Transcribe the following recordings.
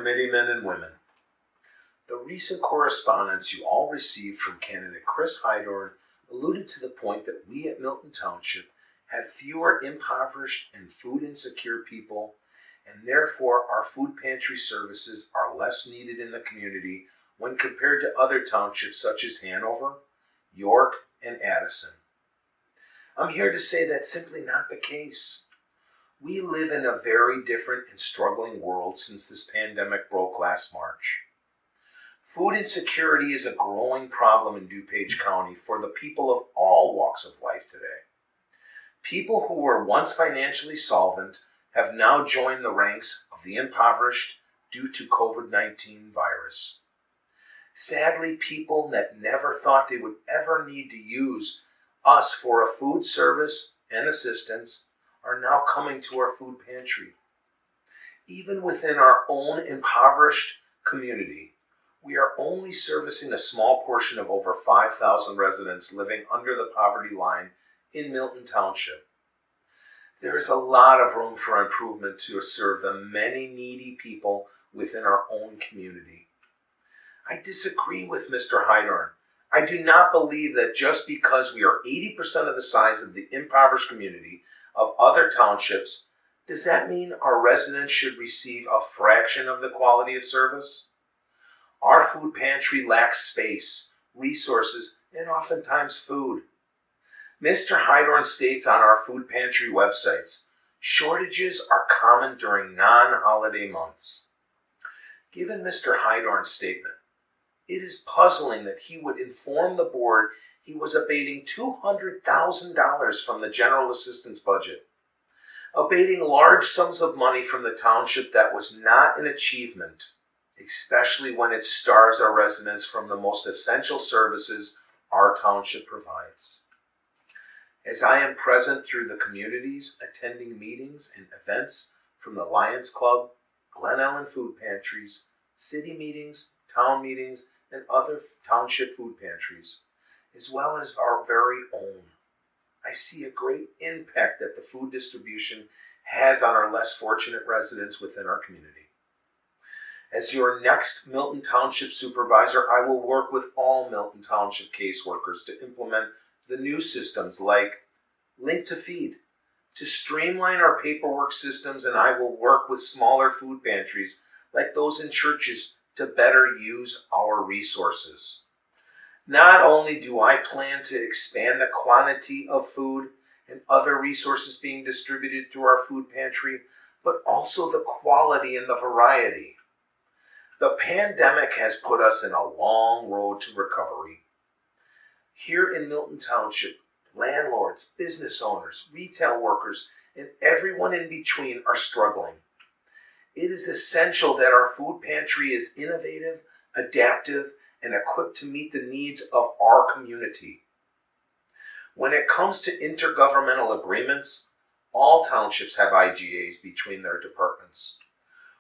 committeemen and women. The recent correspondence you all received from candidate Chris Heidorn alluded to the point that we at Milton Township had fewer impoverished and food insecure people, and therefore our food pantry services are less needed in the community when compared to other townships such as Hanover, York, and Addison. I'm here to say that's simply not the case. We live in a very different and struggling world since this pandemic broke last March. Food insecurity is a growing problem in DuPage County for the people of all walks of life today. People who were once financially solvent have now joined the ranks of the impoverished due to COVID-19 virus. Sadly, people that never thought they would ever need to use us for a food service and assistance are now coming to our food pantry. Even within our own impoverished community, we are only servicing a small portion of over 5,000 residents living under the poverty line in Milton Township. There is a lot of room for improvement to serve the many needy people within our own community. I disagree with Mr. Heidorn. I do not believe that just because we are 80% of the size of the impoverished community of other townships, does that mean our residents should receive a fraction of the quality of service? Our food pantry lacks space, resources, and oftentimes food. Mr. Heidorn states on our food pantry websites, shortages are common during non-holiday months. Given Mr. Heidorn's statement, it is puzzling that he would inform the board he was abating $200,000 from the general assistance budget. Abating large sums of money from the township that was not an achievement, especially when it starves our residents from the most essential services our township provides. As I am present through the communities, attending meetings and events from the Lions Club, Glen Ellen food pantries, city meetings, town meetings, and other township food pantries, as well as our very own, I see a great impact that the food distribution has on our less fortunate residents within our community. As your next Milton Township supervisor, I will work with all Milton Township caseworkers to implement the new systems like Link to Feed, to streamline our paperwork systems, and I will work with smaller food pantries like those in churches to better use our resources. Not only do I plan to expand the quantity of food and other resources being distributed through our food pantry, but also the quality and the variety. The pandemic has put us in a long road to recovery. Here in Milton Township, landlords, business owners, retail workers, and everyone in between are struggling. It is essential that our food pantry is innovative, adaptive, and equipped to meet the needs of our community. When it comes to intergovernmental agreements, all townships have IGAs between their departments.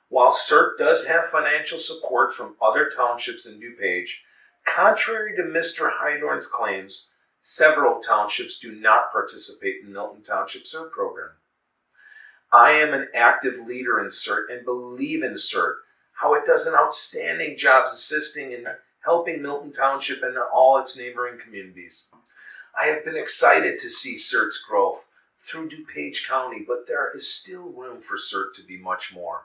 While CERT does have financial support from other townships in DuPage, contrary to Mr. Heidorn's claims, several townships do not participate in Milton Township CERT program. I am an active leader in CERT and believe in CERT, how it does an outstanding job assisting in helping Milton Township and all its neighboring communities. I have been excited to see CERT's growth through DuPage County, but there is still room for CERT to be much more.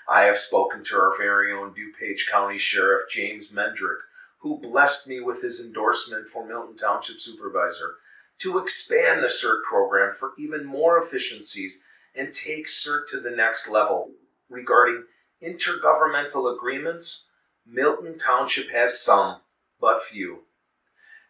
I have spoken to our very own DuPage County Sheriff James Mendrick, who blessed me with his endorsement for Milton Township Supervisor to expand the CERT program for even more efficiencies and take CERT to the next level. Regarding intergovernmental agreements, Milton Township has some, but few.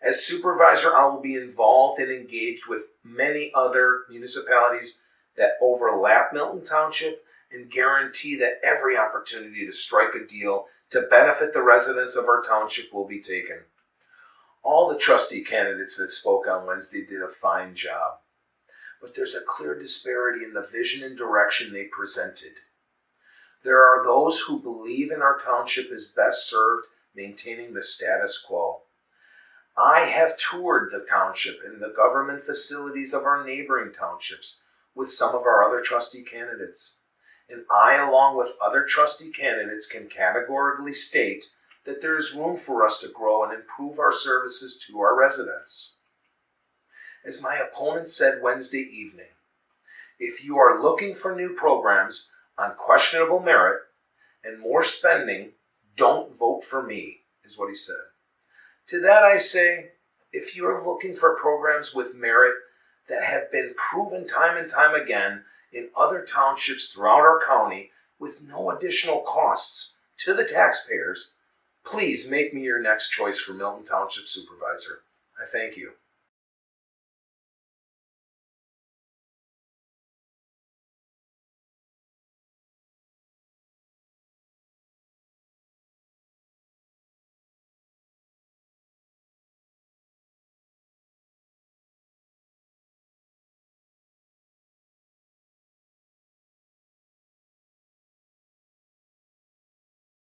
As supervisor, I will be involved and engaged with many other municipalities that overlap Milton Township and guarantee that every opportunity to strike a deal to benefit the residents of our township will be taken. All the trustee candidates that spoke on Wednesday did a fine job, but there's a clear disparity in the vision and direction they presented. There are those who believe in our township is best served maintaining the status quo. I have toured the township and the government facilities of our neighboring townships with some of our other trustee candidates. and I, along with other trustee candidates, can categorically state that there is room for us to grow and improve our services to our residents. As my opponent said Wednesday evening, if you are looking for new programs on questionable merit and more spending, don't vote for me, is what he said. To that I say, if you are looking for programs with merit that have been proven time and time again in other townships throughout our county with no additional costs to the taxpayers, please make me your next choice for Milton Township Supervisor. I thank you.